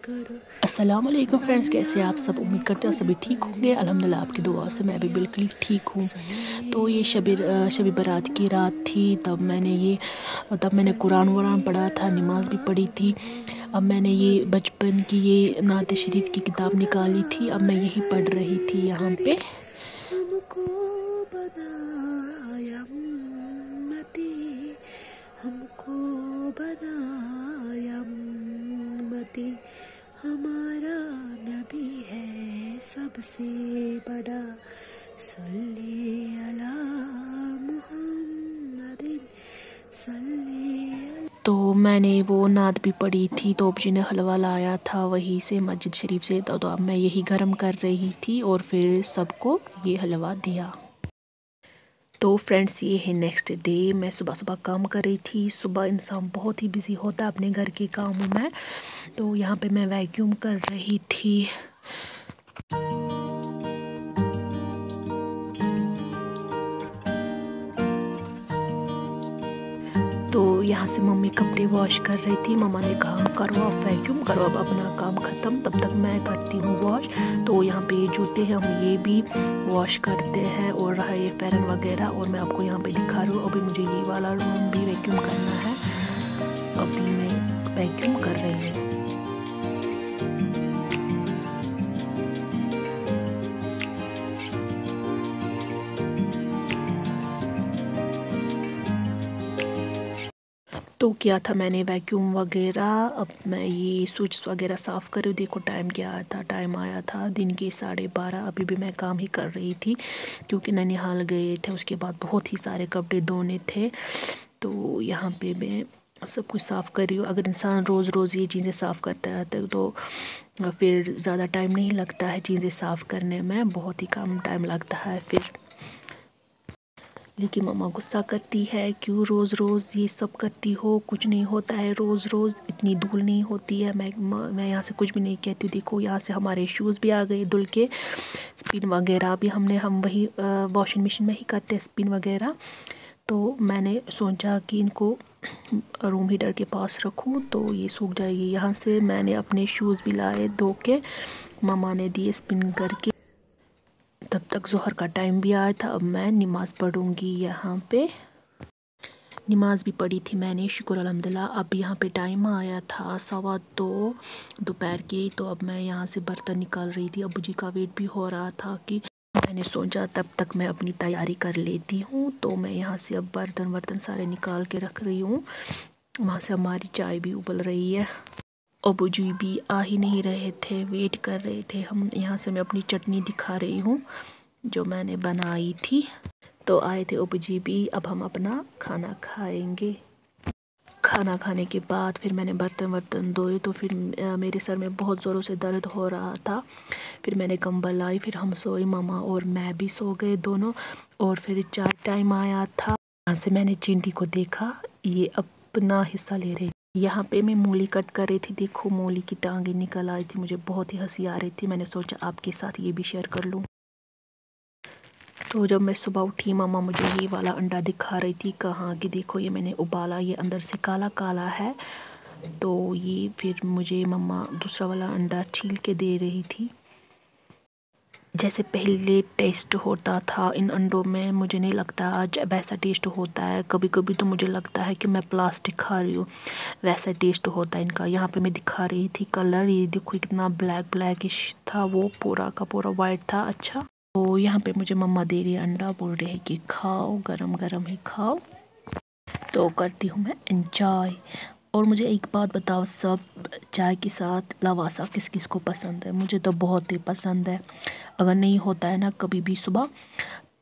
अस्सलाम वालेकुम फ्रेंड्स, कैसे आप सब? उम्मीद करते हैं सभी ठीक होंगे। अल्हम्दुलिल्लाह आपकी दुआ से मैं भी बिल्कुल ठीक हूँ। तो ये शबी बारात की रात थी। तब मैंने कुरान वुरान पढ़ा था, नमाज भी पढ़ी थी। अब मैंने ये बचपन की ये नात शरीफ की किताब निकाली थी। अब मैं यही पढ़ रही थी यहाँ पे। हमको बनाया उम्मती, हमको बनाया उम्मती, हमारा नबी है सबसे बड़ा, सल्ली अला मुहम्मदिन सल्ली अला। तो मैंने वो नात भी पढ़ी थी। तो जी ने हलवा लाया था वहीं से, मस्जिद शरीफ से। तो अब मैं यही गर्म कर रही थी और फिर सबको ये हलवा दिया। तो फ्रेंड्स, ये है नेक्स्ट डे। मैं सुबह सुबह काम कर रही थी। सुबह इंसान बहुत ही बिजी होता है अपने घर के कामों में। तो यहाँ पे मैं वैक्यूम कर रही थी। तो यहाँ से मम्मी कपड़े वॉश कर रही थी। मम्मा ने कहा करो आप वैक्यूम करो, अब अपना काम ख़त्म, तब तक मैं करती हूँ वॉश। तो यहाँ पे जूते हैं, हम ये भी वॉश करते हैं, और रहा ये पैरन वगैरह। और मैं आपको यहाँ पे दिखा रही हूँ, अभी मुझे ये वाला रूम भी वैक्यूम करना है। अभी मैं वैक्यूम कर रही हूँ। तो किया था मैंने वैक्यूम वगैरह। अब मैं ये स्विच वगैरह साफ़ कर रही हूँ। देखो टाइम क्या आया था, टाइम आया था दिन के 12:30। अभी भी मैं काम ही कर रही थी क्योंकि नैनीहाल गए थे। उसके बाद बहुत ही सारे कपड़े धोने थे। तो यहाँ पे मैं सब कुछ साफ़ कर रही हूँ। अगर इंसान रोज़ रोज़ ये चीज़ें साफ़ करता है तो फिर ज़्यादा टाइम नहीं लगता है चीज़ें साफ़ करने में, बहुत ही कम टाइम लगता है फिर। लेकिन मम्मा गुस्सा करती है, क्यों रोज़ रोज़ ये सब करती हो, कुछ नहीं होता है रोज़ रोज़, इतनी धूल नहीं होती है। मैं यहाँ से कुछ भी नहीं कहती हूँ। देखो यहाँ से हमारे शूज़ भी आ गए धुल के। स्पिन वगैरह भी हम वही वॉशिंग मशीन में ही करते हैं स्पिन वगैरह। तो मैंने सोचा कि इनको रूम हीटर के पास रखूँ तो ये सूख जाएगी। यहाँ से मैंने अपने शूज़ भी लाए धो के, मम्मा ने दिए स्पिन करके। तब तक ज़ोहर का टाइम भी आया था। अब मैं नमाज़ पढ़ूँगी। यहाँ पे नमाज भी पढ़ी थी मैंने, शुक्र अल्हम्दुलिल्लाह। अब यहाँ पे टाइम आया था 2:15 दोपहर के। तो अब मैं यहाँ से बर्तन निकाल रही थी। अबू जी का वेट भी हो रहा था कि मैंने सोचा तब तक मैं अपनी तैयारी कर लेती हूँ। तो मैं यहाँ से अब बर्तन सारे निकाल के रख रही हूँ। वहाँ से हमारी चाय भी उबल रही है। अबू जी भी आ ही नहीं रहे थे, वेट कर रहे थे हम। यहाँ से मैं अपनी चटनी दिखा रही हूँ जो मैंने बनाई थी। तो आए थे अबू जी भी। अब हम अपना खाना खाएंगे। खाना खाने के बाद फिर मैंने बर्तन धोए। तो फिर मेरे सर में बहुत ज़ोरों से दर्द हो रहा था। फिर मैंने कंबल लाई, फिर हम सोए, मामा और मैं भी सो गए दोनों। और फिर चाय टाइम आया था। यहाँ से मैंने चिंटी को देखा, ये अपना हिस्सा ले रही। यहाँ पे मैं मूली कट कर रही थी। देखो मूली की टांगें निकल आई थी, मुझे बहुत ही हंसी आ रही थी। मैंने सोचा आपके साथ ये भी शेयर कर लूँ। तो जब मैं सुबह उठी, मामा मुझे ये वाला अंडा दिखा रही थी। कहाँ कि देखो ये मैंने उबाला, ये अंदर से काला काला है। तो ये फिर मुझे मम्मा दूसरा वाला अंडा छील के दे रही थी। जैसे पहले टेस्ट होता था इन अंडों में, मुझे नहीं लगता आज वैसा टेस्ट होता है। कभी कभी तो मुझे लगता है कि मैं प्लास्टिक खा रही हूँ, वैसा टेस्ट होता है इनका। यहाँ पे मैं दिखा रही थी कलर, ये देखो कितना ब्लैकिश था, वो पूरा का पूरा वाइट था। अच्छा, तो यहाँ पे मुझे मम्मा दे रही है अंडा, बोल रही है कि खाओ, गरम गरम ही खाओ। तो करती हूँ मैं एंजॉय। और मुझे एक बात बताओ, सब चाय के साथ लवासा किस किस को पसंद है? मुझे तो बहुत ही पसंद है। अगर नहीं होता है ना कभी भी सुबह,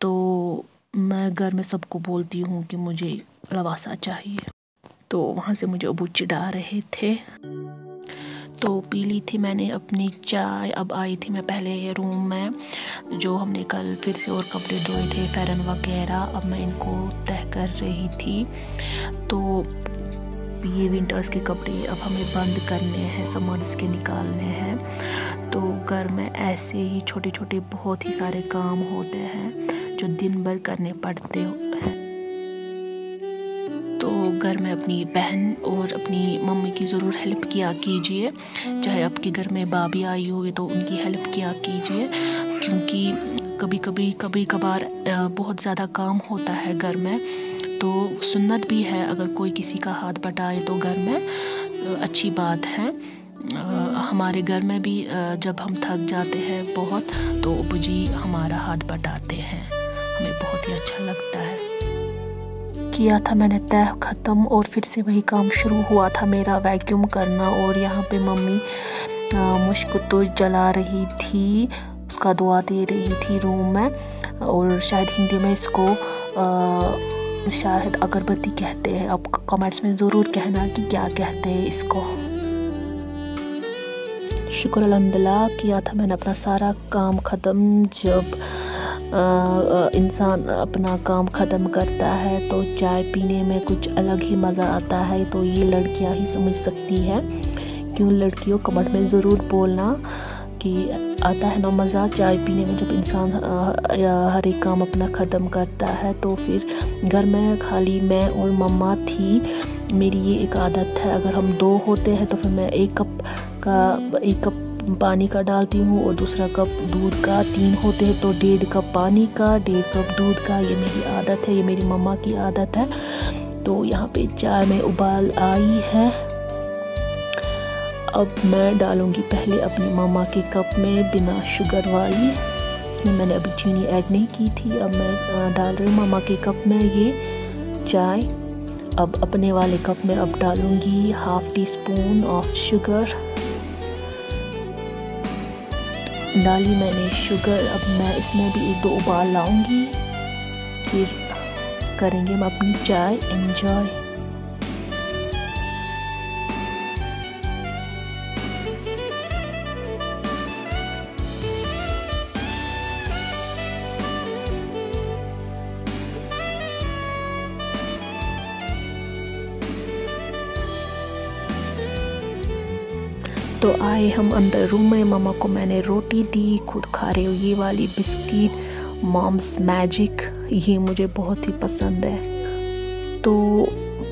तो मैं घर में सबको बोलती हूँ कि मुझे लवासा चाहिए। तो वहाँ से मुझे अबू चिढ़ा रहे थे। तो पी ली थी मैंने अपनी चाय। अब आई थी मैं पहले रूम में, जो हमने कल फिर से और कपड़े धोए थे, फैरन वगैरह। अब मैं इनको तह कर रही थी। तो ये विंटर्स के कपड़े अब हमें बंद करने हैं, समर्स के निकालने हैं। तो घर में ऐसे ही छोटे छोटे बहुत ही सारे काम होते हैं जो दिन भर करने पड़ते हैं। तो घर में अपनी बहन और अपनी मम्मी की ज़रूर हेल्प किया कीजिए। चाहे आपके घर में भाभी आई हुई तो उनकी हेल्प किया कीजिए, क्योंकि कभी कभार बहुत ज़्यादा काम होता है घर में। तो सुन्नत भी है अगर कोई किसी का हाथ बटाए तो घर में अच्छी बात है। हमारे घर में भी जब हम थक जाते हैं बहुत तो अब्बू जी हमारा हाथ बटाते हैं, हमें बहुत ही अच्छा लगता है। किया था मैंने तह ख़त्म और फिर से वही काम शुरू हुआ था मेरा, वैक्यूम करना। और यहाँ पे मम्मी मुश्क तो जला रही थी, उसका दुआ दे रही थी रूम में, और शायद हिंदी में इसको शायद अगरबत्ती कहते हैं। आप कमेंट्स में ज़रूर कहना कि क्या कहते हैं इसको। शुक्र अल्हम्दुलिल्लाह किया था मैंने अपना सारा काम ख़त्म। जब इंसान अपना काम ख़त्म करता है तो चाय पीने में कुछ अलग ही मज़ा आता है। तो ये लड़कियां ही समझ सकती हैं। क्यों लड़कियों, कमेंट में ज़रूर बोलना कि आता है ना मज़ा चाय पीने में जब इंसान हर एक काम अपना ख़त्म करता है। तो फिर घर में खाली मैं और मम्मा थी। मेरी ये एक आदत है, अगर हम 2 होते हैं तो फिर मैं एक कप पानी का डालती हूँ और दूसरा कप दूध का। 3 होते हैं तो 1.5 कप पानी का, 1.5 कप दूध का। ये मेरी आदत है, ये मेरी मम्मा की आदत है। तो यहाँ पे चाय में उबाल आई है। अब मैं डालूँगी पहले अपनी मम्मा के कप में बिना शुगर वाली, इसमें मैंने अभी चीनी ऐड नहीं की थी। अब मैं डाल रही हूँ मम्मा के कप में ये चाय। अब अपने वाले कप में अब डालूँगी 1/2 टीस्पून ऑफ शुगर। डाली मैंने शुगर। अब मैं इसमें भी 1-2 उबाल लाऊंगी, फिर करेंगे हम अपनी चाय एंजॉय। तो आए हम अंदर रूम में, मम्मा को मैंने रोटी दी, खुद खा रही हूँ ये वाली बिस्किट मॉम्स मैजिक, ये मुझे बहुत ही पसंद है। तो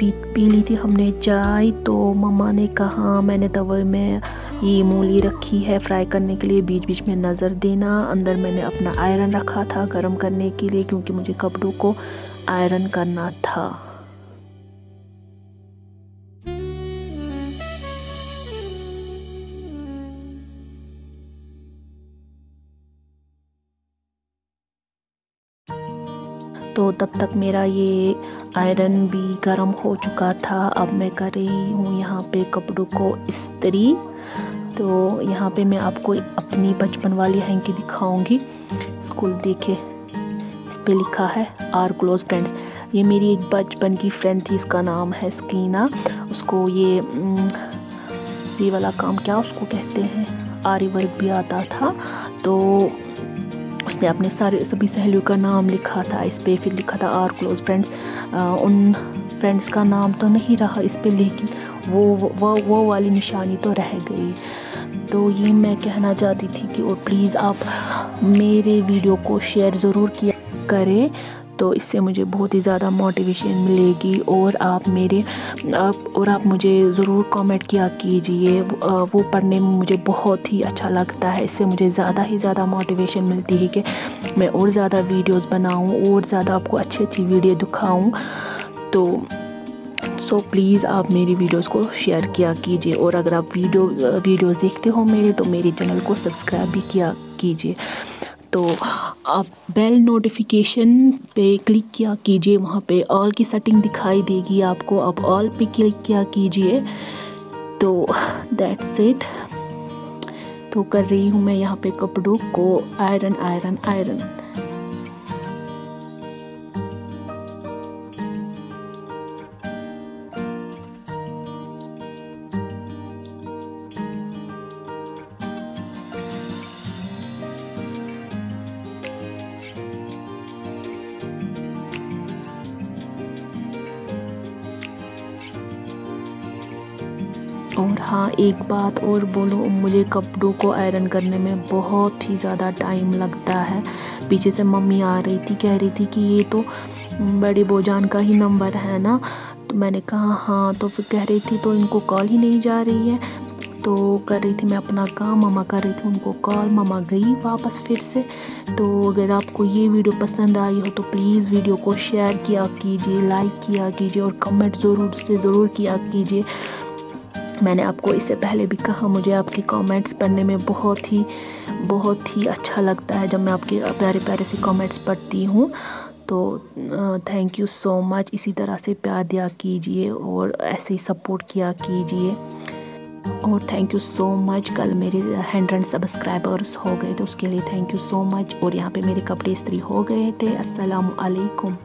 पी ली थी हमने चाय। तो मम्मा ने कहा मैंने तवे में ये मूली रखी है फ्राई करने के लिए, बीच बीच में नज़र देना। अंदर मैंने अपना आयरन रखा था गर्म करने के लिए, क्योंकि मुझे कपड़ों को आयरन करना था। तो तब तक मेरा ये आयरन भी गर्म हो चुका था। अब मैं कर रही हूँ यहाँ पे कपड़ों को इस्त्री। तो यहाँ पे मैं आपको अपनी बचपन वाली हैंकी दिखाऊंगी। स्कूल देखे, इस पे लिखा है आर क्लोज फ्रेंड्स। ये मेरी एक बचपन की फ्रेंड थी, इसका नाम है स्कीना। उसको ये वाला काम क्या उसको कहते हैं, आरी वर्क भी आता था। तो उसने अपने सभी सहेलियों का नाम लिखा था इस पे, फिर लिखा था आर क्लोज फ्रेंड्स। उन फ्रेंड्स का नाम तो नहीं रहा इस पे, लेकिन वो वाली निशानी तो रह गई। तो ये मैं कहना चाहती थी कि और प्लीज़ आप मेरे वीडियो को शेयर ज़रूर किया करें, तो इससे मुझे बहुत ही ज़्यादा मोटिवेशन मिलेगी। और आप मुझे ज़रूर कमेंट किया कीजिए, वो पढ़ने में मुझे बहुत ही अच्छा लगता है। इससे मुझे ज़्यादा ही ज़्यादा मोटिवेशन मिलती है कि मैं और ज़्यादा वीडियोस बनाऊं और ज़्यादा आपको अच्छी अच्छी वीडियो दिखाऊं। तो प्लीज़ आप मेरी वीडियोस को शेयर किया कीजिए। और अगर आप वीडियोस देखते हो मेरे, तो मेरे चैनल को सब्सक्राइब भी किया कीजिए। तो आप बेल नोटिफिकेशन पे क्लिक किया कीजिए, वहाँ पे ऑल की सेटिंग दिखाई देगी आपको, आप ऑल पे क्लिक किया कीजिए। तो दैट्स इट। तो कर रही हूँ मैं यहाँ पे कपड़ों को आयरन। और हाँ, एक बात और बोलूँ, मुझे कपड़ों को आयरन करने में बहुत ही ज़्यादा टाइम लगता है। पीछे से मम्मी आ रही थी, कह रही थी कि ये तो बड़ी बोजान का ही नंबर है ना। तो मैंने कहा हाँ, तो फिर कह रही थी तो इनको कॉल ही नहीं जा रही है। तो कर रही थी मैं अपना काम, मम्मा कर रही थी उनको कॉल, मम्मा गई वापस फिर से। तो अगर आपको ये वीडियो पसंद आई हो तो प्लीज़ वीडियो को शेयर किया कीजिए, लाइक किया कीजिए और कमेंट ज़रूर किया कीजिए। मैंने आपको इससे पहले भी कहा, मुझे आपके कमेंट्स पढ़ने में बहुत ही अच्छा लगता है जब मैं आपके प्यारे प्यारे से कमेंट्स पढ़ती हूँ। तो थैंक यू सो मच। इसी तरह से प्यार दिया कीजिए और ऐसे ही सपोर्ट किया कीजिए। और थैंक यू सो मच। कल मेरे 100 सब्सक्राइबर्स हो गए थे, उसके लिए थैंक यू सो मच। और यहाँ पे मेरे कपड़े इस्त्री हो गए थे। अस्सलाम वालेकुम।